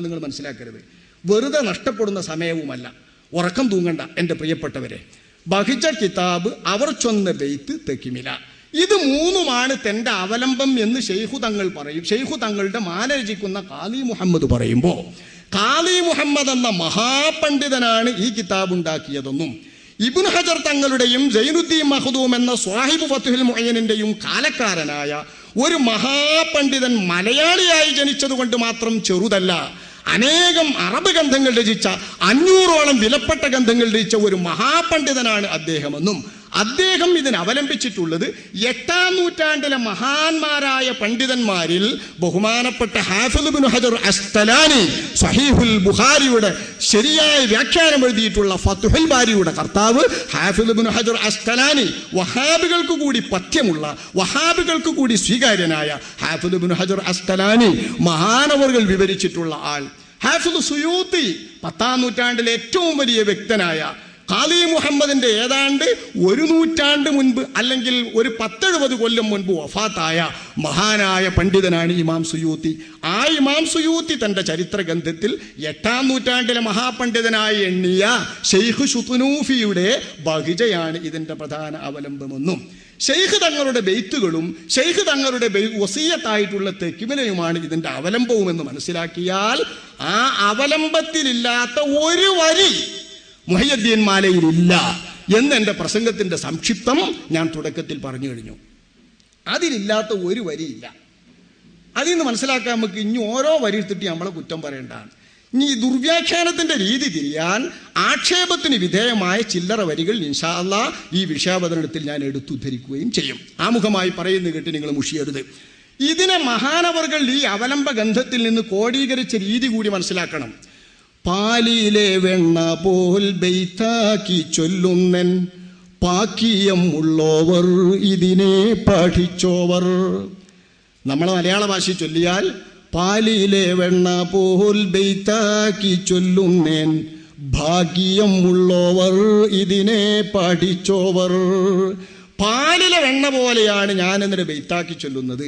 നിങ്ങൾ മനസ്സിലാക്കരുത്. വെറുതെ നഷ്ടപ്പെടുന്ന സമയവുമല്ല. ഉറക്കം തൂങ്ങണ്ട എൻ്റെ പ്രിയപ്പെട്ടവരെ. ബഹിജ കിതാബ് അവർ ചൊന്ന ബെയ്ത്ത് തെക്കിമില. ഇത് മൂന്നുമാണ് തൻ്റെ അവലംബം എന്ന് ശൈഖു തങ്ങൾ പറയും. ശൈഖു തങ്ങളുടെ മാനരചിക്കുന്ന ഖാലി മുഹമ്മദ് പറയുമ്പോൾ, ഖാലി മുഹമ്മദ് എന്ന മഹാപണ്ഡിതനാണ് ഈ കിതാബ് ഉണ്ടാക്കിയതെന്നും ഇബ്നു ഹജർ തങ്ങളുടെയും സൈനുദ്ദീൻ മഖ്ദൂം എന്ന സ്വാഹിബ് ഫത്ഹുൽ മുഈനിന്റെയും കാലക്കാരനായ ഒരു മഹാപണ്ഡിതൻ മലയാളിയായി ജനിച്ചതുകൊണ്ട് മാത്രം ചെറുതല്ല, അനേകം അറബ് ഗ്രന്ഥങ്ങൾ രചിച്ച 500ഓളം വിലപ്പെട്ട ഗ്രന്ഥങ്ങൾ രചിച്ച ഒരു മഹാപണ്ഡിതനാണ് അദ്ദേഹമെന്നും അദ്ദേഹം ഇതിന് അവലംബിച്ചിട്ടുള്ളത് 8ാം നൂറ്റാണ്ടിലെ മഹാന്മാരായ പണ്ഡിതന്മാരിൽ ബഹുമാനപ്പെട്ട ഹാഫിദ് ഇബ്നു ഹജർ അസ്ഖലാനി സ്വഹീഹുൽ ബുഖാരിയുടെ ശരിയായ വ്യാഖ്യാനം എഴുതിയിട്ടുള്ള ഫത്ഹുൽ ബാരിയുടെ കർത്താവ് ഹാഫിദ് ഇബ്നു ഹജർ അസ്ഖലാനി, വഹാബികൾക്ക് കൂടി പഥ്യമുള്ള, വഹാബികൾക്ക് കൂടി സ്വീകാര്യനായ ഹാഫിദ് ഇബ്നു ഹജർ അസ്ഖലാനി മഹാനവറുകൾ വിവരിച്ചിട്ടുള്ള ആൾ. ഹാഫിദ് സുയൂത്തി 10ാം നൂറ്റാണ്ടിലെ ഏറ്റവും വലിയ വ്യക്തനായ ഖാലി മുഹമ്മദിന്റെ ഏതാണ്ട് 1 നൂറ്റാണ്ട് മുൻപ് അല്ലെങ്കിൽ ഒരു 10-70 കൊല്ലം മുൻപ് വഫാത്തായ മഹാനായ പണ്ഡിതനാണ് ഇമാം സുയൂത്തി. ആ ഇമാം സുയൂത്തി തൻ്റെ ചരിത്ര ഗ്രന്ഥത്തിൽ 8ാം നൂറ്റാണ്ടിലെ മഹാപണ്ഡിതനായി എണ്ണിയ ഷെയ്ഖ് ശുത്നൂഫിയുടെ ബഹിജയാണ് ഇതിൻ്റെ പ്രധാന അവലംബമെന്നും ഷെയ്ഖ് തങ്ങളുടെ ബെയ്ത്തുകളും ഷെയ്ഖ് തങ്ങളുടെ വസിയ്യത്തായിട്ടുള്ള തെക്കിമിലയുമാണ് ഇതിൻ്റെ അവലംബവുമെന്ന് മനസ്സിലാക്കിയാൽ ആ അവലംബത്തിലില്ലാത്ത ഒരു വരി മുഹയ്യദ്ദീൻ മാലയിലില്ല എന്ന് എൻ്റെ പ്രസംഗത്തിൻ്റെ സംക്ഷിപ്തം ഞാൻ തുടക്കത്തിൽ പറഞ്ഞു കഴിഞ്ഞു. അതിലില്ലാത്ത ഒരു വരിയില്ല. അതിൽ നിന്ന് മനസ്സിലാക്കാൻ നമുക്ക് ഇനി ഓരോ വരി എടുത്തിട്ട് നമ്മളെ കുറ്റം പറയേണ്ടതാണ്. ഇനി ദുർവ്യാഖ്യാനത്തിൻ്റെ രീതി തിരിയാൻ ആക്ഷേപത്തിന് വിധേയമായ ചില്ലറ വരികൾ ഇൻഷാ അല്ലാഹ് ഈ വിഷയാവതരണത്തിൽ ഞാൻ എടുത്തുദ്ധരിക്കുകയും ചെയ്യും. ആമുഖമായി പറയുന്നത് കേട്ട് നിങ്ങൾ മുഷിയരുത്. ഇതിനെ മഹാനവറുകൾ ഈ അവലംബ ഗ്രന്ഥത്തിൽ നിന്ന് കോടീകരിച്ച രീതി കൂടി മനസ്സിലാക്കണം. പാലിലെ വെണ്ണ പോൽ ബെയ്ത്താക്കി ചൊല്ലുന്നൻ പാക്കിയം ഉള്ളോവർ ഇതിനെ പഠിച്ചോവർ. നമ്മളെ മലയാള ഭാഷ ചൊല്ലിയാൽ പാലിലെ വെണ്ണ പോൽ ബെയ്ത്താക്കി ചൊല്ലുന്നൻ ഭാഗ്യം ഉള്ളോവർ ഇതിനെ പഠിച്ചോവർ. പാലിലെ വെണ്ണ പോലെയാണ് ഞാൻ എന്നിട്ട് ബെയ്ത്താക്കി ചൊല്ലുന്നത്.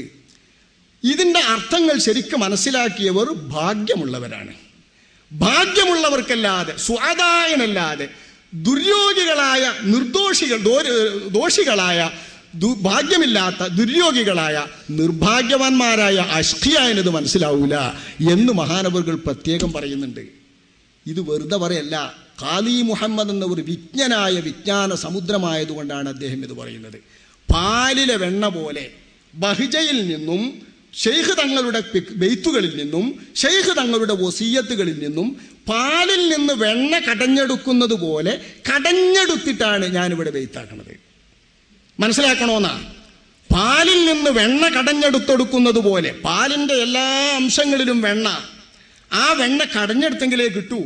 ഇതിൻ്റെ അർത്ഥങ്ങൾ ശരിക്കും മനസ്സിലാക്കിയവർ ഭാഗ്യമുള്ളവരാണ്. ഭാഗ്യമുള്ളവർക്കല്ലാതെ, സ്വാദായനല്ലാതെ ദുര്യോഗികളായ ദോഷികളായ ഭാഗ്യമില്ലാത്ത ദുര്യോഗികളായ നിർഭാഗ്യവാന്മാരായ അഷ്ഖിയായനത് മനസ്സിലാവൂല എന്ന് മഹാനവറുകൾ പ്രത്യേകം പറയുന്നുണ്ട്. ഇത് വെറുതെ പറയല്ല. ഖാലി മുഹമ്മദ് എന്ന ഒരു വിജ്ഞനായ വിജ്ഞാന സമുദ്രമായതുകൊണ്ടാണ് അദ്ദേഹം ഇത് പറയുന്നത്. പാലിലെ വെണ്ണ പോലെ ബഹിജയിൽ നിന്നും ഷെയ്ഖ് തങ്ങളുടെ ബെയ്ത്തുകളിൽ നിന്നും ഷെയ്ഖ് തങ്ങളുടെ വസിയ്യത്തുകളിൽ നിന്നും പാലിൽ നിന്ന് വെണ്ണ കടഞ്ഞെടുക്കുന്നത് പോലെ കടഞ്ഞെടുത്തിട്ടാണ് ഞാനിവിടെ ബെയ്ത്താക്കുന്നത്. മനസ്സിലാക്കണോന്നാ. പാലിൽ നിന്ന് വെണ്ണ കടഞ്ഞെടുത്തെടുക്കുന്നത് പോലെ പാലിൻ്റെ എല്ലാ അംശങ്ങളിലും വെണ്ണ, ആ വെണ്ണ കടഞ്ഞെടുത്തെങ്കിലേ കിട്ടൂ.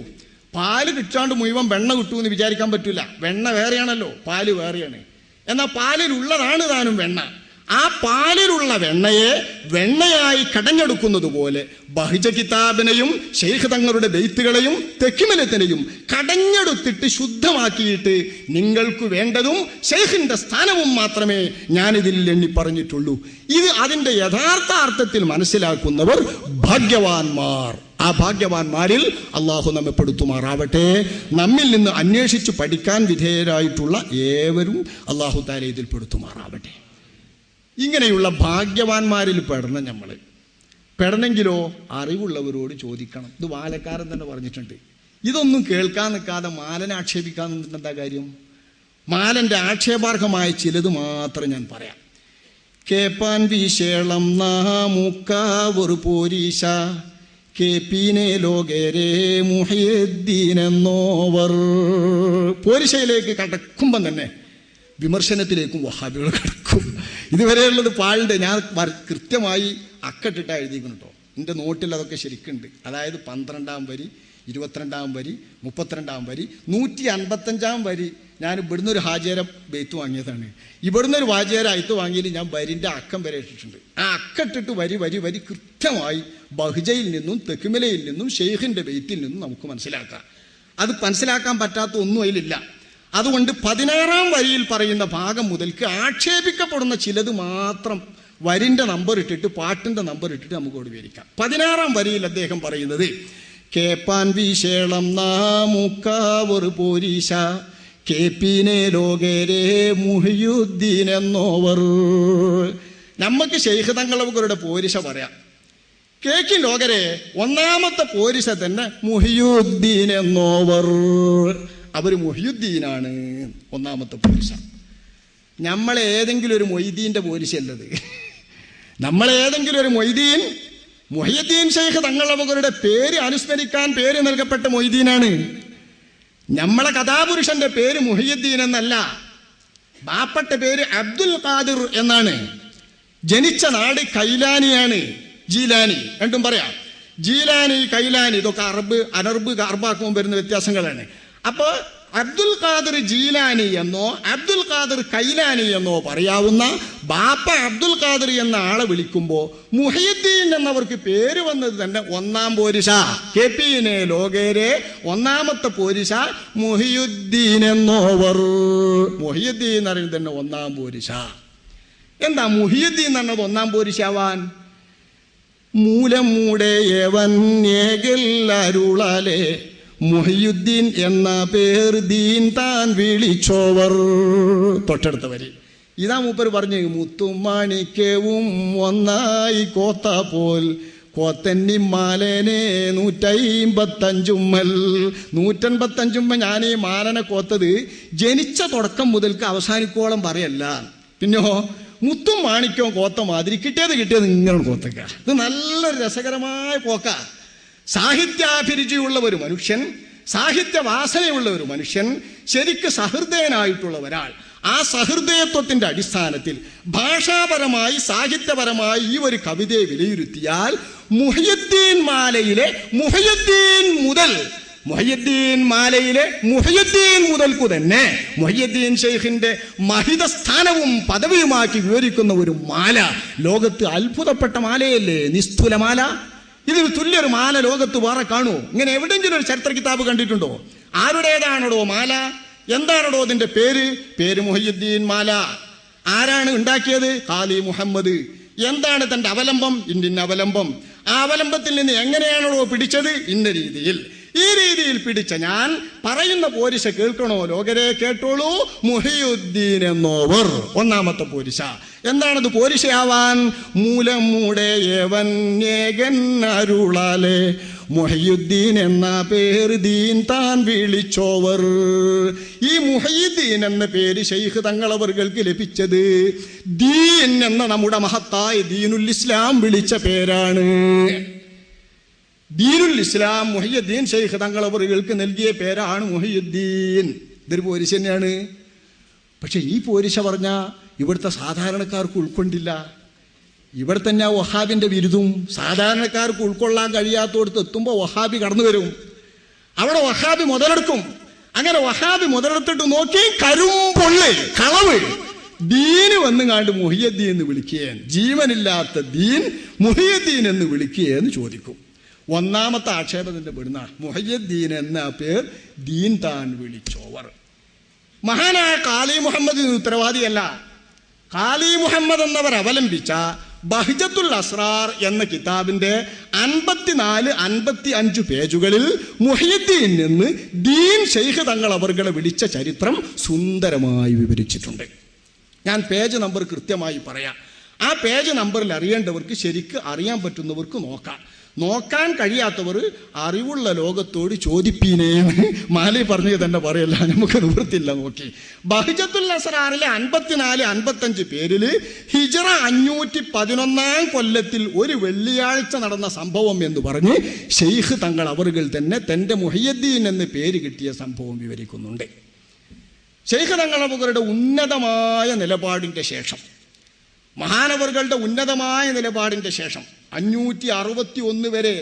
പാല് കിട്ടാണ്ട് മുഴുവൻ വെണ്ണ കിട്ടുമെന്ന് വിചാരിക്കാൻ പറ്റില്ല. വെണ്ണ വേറെയാണല്ലോ, പാല് വേറെയാണ്. എന്നാൽ പാലിലുള്ളതാണ് താനും വെണ്ണ. ആ പാലിലുള്ള വെണ്ണയെ വെണ്ണയായി കടഞ്ഞെടുക്കുന്നത് പോലെ ബഹിജ കിതാബിനെയും ഷെയ്ഖ് തങ്ങളുടെ ബെയ്ത്തുകളെയും തെക്കിമലത്തിനെയും കടഞ്ഞെടുത്തിട്ട് ശുദ്ധമാക്കിയിട്ട് നിങ്ങൾക്ക് വേണ്ടതും ഷെയ്ഖിന്റെ സ്ഥാനവും മാത്രമേ ഞാനിതിൽ എണ്ണി പറഞ്ഞിട്ടുള്ളൂ. ഇത് അതിൻ്റെ യഥാർത്ഥ അർത്ഥത്തിൽ മനസ്സിലാക്കുന്നവർ ഭാഗ്യവാന്മാർ. ആ ഭാഗ്യവാന്മാരിൽ അള്ളാഹു നമ്മെ പെടുത്തുമാറാവട്ടെ. നമ്മിൽ നിന്ന് അന്വേഷിച്ച് പഠിക്കാൻ വിധേയരായിട്ടുള്ള ഏവരും അള്ളാഹു താല ഇതിൽ പെടുത്തുമാറാവട്ടെ. ഇങ്ങനെയുള്ള ഭാഗ്യവാന്മാരിൽ പെടണമെങ്കിലോ അറിവുള്ളവരോട് ചോദിക്കണം. ഇത് മാലക്കാരൻ തന്നെ പറഞ്ഞിട്ടുണ്ട്. ഇതൊന്നും കേൾക്കാൻ നിൽക്കാതെ മാലനെ ആക്ഷേപിക്കാൻ നിന്നിട്ട് എന്താ കാര്യം? മാലൻ്റെ ആക്ഷേപാർഹമായ ചിലത് മാത്രം ഞാൻ പറയാം. കേപ്പാൻ വിശേളം നാമുക്കാവർ പോരീശ കേപ്പീനെ ലോകരെ മുഹയ്യദ്ദീനെന്നോവർ. പോരിശയിലേക്ക് കടക്കുമ്പം തന്നെ വിമർശനത്തിലേക്കും വഹാബികൾ കടക്കും. ഇതുവരെയുള്ളത് പാളുണ്ട്. ഞാൻ കൃത്യമായി അക്കട്ടിട്ടാണ് എഴുതിയിരിക്കുന്നു കേട്ടോ. എൻ്റെ നോട്ടിൽ അതൊക്കെ ശരിക്കുണ്ട്. അതായത് 12-ാം വരി, 22-ാം വരി, 32-ാം വരി, 155-ാം വരി ഞാൻ ഇവിടുന്ന് ഒരു ഹാജേര ബെയ്ത്ത് വാങ്ങിയതാണ്. ഇവിടുന്ന് ഒരു ഹാജേര അയത്ത് വാങ്ങിയിൽ ഞാൻ വരിൻ്റെ അക്കം വരെ ഇട്ടിട്ടുണ്ട്. ആ അക്കട്ടിട്ട് വരി വരി വരി കൃത്യമായി ബഹിജയിൽ നിന്നും തെക്കുമിലയിൽ നിന്നും ഷെയ്ഖിൻ്റെ ബെയ്ത്തിൽ നിന്നും നമുക്ക് മനസ്സിലാക്കാം. അത് മനസ്സിലാക്കാൻ പറ്റാത്ത ഒന്നും അതിലില്ല. അതുകൊണ്ട് 16-ാം വരിയിൽ പറയുന്ന ഭാഗം മുതൽക്ക് ആക്ഷേപിക്കപ്പെടുന്ന ചിലത് മാത്രം വരിൻ്റെ നമ്പർ ഇട്ടിട്ട് പാട്ടിൻ്റെ നമ്പർ ഇട്ടിട്ട് നമുക്ക് വിവരിക്കാം. 16-ാം വരിയിൽ അദ്ദേഹം പറയുന്നത് കേപ്പാൻ വിശേളം നാമുക്കാവർ പോരീശ കേപ്പിനെ ലോകരെ മുഹിയുദ്ദീൻ എന്നോവർ. നമുക്ക് ശൈഖ് തങ്ങളവരുടെ പോരിശ പറയാം. കേക്കിൻ ലോകരെ ഒന്നാമത്തെ പോരിശ തന്നെ മുഹിയുദ്ദീൻ എന്നോവർ. അവർ മുഹിയുദ്ദീനാണ് ഒന്നാമത്തെ പോരിശ. നമ്മളേതെങ്കിലും ഒരു മൊയ്തീൻ്റെ പോരിശല്ലത്. നമ്മളേതെങ്കിലും ഒരു മൊയ്തീൻ, മുഹിയുദ്ദീൻ ശൈഖ് തങ്ങളവരുടെ പേര് അനുസ്മരിക്കാൻ പേര് നൽകപ്പെട്ട മൊയ്തീനാണ്. നമ്മളെ കഥാപുരുഷന്റെ പേര് മുഹിയുദ്ദീൻ എന്നല്ല. ബാപ്പട്ട പേര് അബ്ദുൽ ഖാദിർ എന്നാണ്. ജനിച്ച നാട് കൈലാനിയാണ്. ജീലാനി രണ്ടും പറയാം. ജീലാനി, കൈലാനി ഇതൊക്കെ അനർബ് അറബാക്കുമ്പോൾ വരുന്ന വ്യത്യാസങ്ങളാണ്. അപ്പോൾ അബ്ദുൽ ഖാദിർ ജീലാനി എന്നോ അബ്ദുൽ ഖാദിർ കൈലാനി എന്നോ പറയാവുന്ന ബാപ്പ അബ്ദുൽ ഖാദിർ എന്ന ആളെ വിളിക്കുമ്പോൾ മുഹിയുദ്ദീൻ എന്നവർക്ക് പേര് വന്നത് തന്നെ ഒന്നാം പോരിശ. കേപ്പിനെ ലോകേരെ ഒന്നാമത്തെ പോരിശ മുഹിയുദ്ദീൻ എന്നോവർ. മുഹിയുദ്ദീൻ എന്ന് പറയുന്നത് തന്നെ ഒന്നാം പോരിശ. എന്താ മുഹിയുദ്ദീൻ എന്ന് പറഞ്ഞത് ഒന്നാം പോരിശാവാൻ? മൂലം മൂടേവൻ ഏകെല്ലാരുളാലേ മുഹിയുദ്ദീൻ എന്ന പേർ ദീൻ താൻ വിളിച്ചോവർ. തൊട്ടടുത്ത വരി ഇതാ മൂപ്പർ പറഞ്ഞു. മുത്തുമാണിക്കവും ഒന്നായി കോത്ത പോൽ കോത്തന്നി മാലനെ 155 155 ഞാൻ ഈ മാലനെ കോത്തത് ജനിച്ച തുടക്കം മുതൽക്ക് അവസാനിക്കോളം പറയല്ല. പിന്നെയോ മുത്തും മാണിക്കവും കോത്ത മാതിരി കിട്ടിയത് ഇങ്ങനെ കോത്തക്ക. ഇത് നല്ലൊരു രസകരമായ പോക്ക. സാഹിത്യാഭിരുചിയുള്ള ഒരു മനുഷ്യൻ, സാഹിത്യ വാസനയുള്ള ഒരു മനുഷ്യൻ, ശരിക്ക് സഹൃദയനായിട്ടുള്ള ഒരാൾ, ആ സഹൃദയത്വത്തിന്റെ അടിസ്ഥാനത്തിൽ ഭാഷാപരമായി സാഹിത്യപരമായി ഈ ഒരു കവിതയെ വിലയിരുത്തിയാൽ മുഹിയുദ്ദീൻ മാലയിലെ മുഹിയുദ്ദീൻ മുതൽക്കു തന്നെ മുഹിയുദ്ദീൻ ശൈഖിന്റെ മഹിതസ്ഥാനവും പദവിയുമാക്കി വിവരിക്കുന്ന ഒരു മാല. ലോകത്ത് അത്ഭുതപ്പെട്ട മാലയല്ലേ നിസ്തുലമാല. ഇതിന് തുല്യൊരു മാല ലോകത്ത് വേറെ കാണൂ? ഇങ്ങനെ എവിടെയെങ്കിലും ഒരു ചരിത്ര കിതാബ് കണ്ടിട്ടുണ്ടോ? ആരുടേതാണോ മാല? എന്താണോ അതിന്റെ പേര് മുഹിയുദ്ദീൻ മാല. ആരാണ് ഉണ്ടാക്കിയത്? ഖാലി മുഹമ്മദ്. എന്താണ് തന്റെ അവലംബം? ഇന്ത്യൻ അവലംബം. ആ അവലംബത്തിൽ നിന്ന് എങ്ങനെയാണോ പിടിച്ചത്? ഇന്ന രീതിയിൽ. ഈ രീതിയിൽ പിടിച്ച ഞാൻ പറയുന്ന പോരിശ കേൾക്കണോ? ലോകരെ കേട്ടോളൂ. മുഹിയുദ്ദീൻ എന്നോവർ ഒന്നാമത്തെ പോരിശ. എന്താണത് പോരിശയാവാൻ? മൂലം മൂടേവൻ ഏകൻ അരുളാലേ മുഹിയുദ്ദീൻ എന്ന പേര് ദീൻ താൻ വിളിച്ചോവർ. ഈ മുഹിയുദ്ദീൻ എന്ന പേര് ശൈഖ് തങ്ങളവർക്ക് ലഭിച്ചത് ദീൻ എന്ന നമ്മുടെ മഹത്തായ ദീനുൽ ഇസ്ലാം വിളിച്ച പേരാണ്. ദീനുൽ ഇസ്ലാം മുഹിയുദ്ദീൻ ശൈഖ് തങ്ങളവർക്ക് നൽകിയ പേരാണ് മുഹിയുദ്ദീൻ. ഇതൊരു പോരിശ തന്നെയാണ്. പക്ഷെ ഈ പോരിശ പറഞ്ഞ ഇവിടുത്തെ സാധാരണക്കാർക്ക് ഉൾക്കൊണ്ടില്ല. ഇവിടെ തന്നെ വഹാബിന്റെ വിരുദും സാധാരണക്കാർക്ക് ഉൾക്കൊള്ളാൻ കഴിയാത്തടത്ത് എത്തുമ്പോൾ വഹാബി കടന്നു വരും. അവിടെ വഹാബി മുതലെടുക്കും. അങ്ങനെ വഹാബി മുതലെടുത്തിട്ട് നോക്കി കരുമ്പൊള്ള് കളവ് ദീന് വന്നുകാണ്ട് മുഹിയുദ്ദീൻ എന്ന് വിളിക്കുകയാണ്. ജീവനില്ലാത്ത ദീൻ മുഹിയുദ്ദീൻ എന്ന് വിളിക്കുകയെന്ന് ചോദിക്കും. ഒന്നാമത്തെ ആക്ഷേപത്തിന്റെ പെടുന്ന മുഹിയുദ്ദീൻ എന്ന പേർ ദീൻ താൻ വിളിച്ചോവർ. മഹാനായ ഖാലി മുഹമ്മദ് ഉത്തരവാദിയല്ല. ഖാലി മുഹമ്മദ് എന്നവർ അവലംബിച്ച ബഹ്ജത്തുൽ അസ്റാർ എന്ന കിതാബിന്റെ 54-55 പേജുകളിൽ മുഹിയുദ്ദീൻ എന്ന് ദീൻ ശൈഖ് തങ്ങൾ അവർകളെ വിളിച്ച ചരിത്രം സുന്ദരമായി വിവരിച്ചിട്ടുണ്ട്. ഞാൻ പേജ് നമ്പർ കൃത്യമായി പറയാം. ആ പേജ് നമ്പറിൽ അറിയേണ്ടവർക്ക് ശരിക്ക് അറിയാൻ പറ്റുന്നവർക്ക് നോക്കാൻ കഴിയാത്തവർ അറിവുള്ള ലോകത്തോട് ചോദിപ്പീനേന്ന് മാലി പറഞ്ഞത് തന്നെ പറയല്ല, നമുക്ക് നിവൃത്തില്ല. നോക്കി ബഹ്ജത്തുൽ അസ്റാറിലെ 54-55 പേരിൽ ഹിജ്റ 511 കൊല്ലത്തിൽ ഒരു വെള്ളിയാഴ്ച നടന്ന സംഭവം എന്ന് പറഞ്ഞ് ശൈഖ് തങ്ങൾ അവറുകൾ തന്നെ തന്റെ മുഹിയുദ്ദീൻ എന്ന് പേര് കിട്ടിയ സംഭവം വിവരിക്കുന്നുണ്ട്. ശൈഖ് തങ്ങൾ അവരുടെ ഉന്നതമായ നിലപാടിന്റെ ശേഷം, മഹാനവറുകളുടെ ഉന്നതമായ നിലപാടിന്റെ ശേഷം 561 വരെ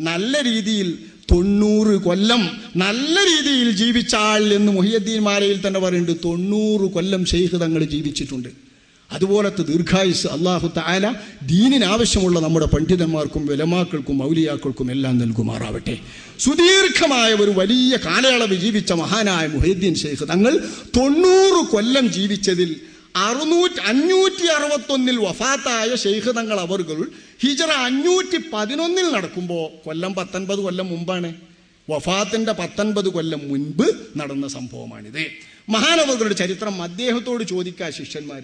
നല്ല രീതിയിൽ 90 കൊല്ലം നല്ല രീതിയിൽ ജീവിച്ച ആൾ എന്ന് മുഹിയുദ്ദീൻ മാലയിൽ തന്നെ പറയുന്നുണ്ട്. 90 കൊല്ലം ശൈഖ് തങ്ങൾ ജീവിച്ചിട്ടുണ്ട്. അതുപോലത്തെ ദീർഘായുസ് അല്ലാഹു തആല ദീനിനാവശ്യമുള്ള നമ്മുടെ പണ്ഡിതന്മാർക്കും ഉലമാക്കൾക്കും ഔലിയാക്കൾക്കും എല്ലാം നൽകുമാറാവട്ടെ. സുദീർഘമായ ഒരു വലിയ കാലയളവ് ജീവിച്ച മഹാനായ മുഹിയുദ്ദീൻ ശൈഖ് തങ്ങൾ 90 കൊല്ലം ജീവിച്ചതിൽ 561 വഫാത്തായ ശൈഖ് തങ്ങൾ അവറുകൾ ഹിജറ 511 നടക്കുമ്പോൾ കൊല്ലം 19 കൊല്ലം മുമ്പാണ്. വഫാത്തിന്റെ 19 കൊല്ലം മുൻപ് നടന്ന സംഭവമാണിത്. മഹാനവറുകളുടെ ചരിത്രം അദ്ദേഹത്തോട് ചോദിക്കുക ശിഷ്യന്മാർ.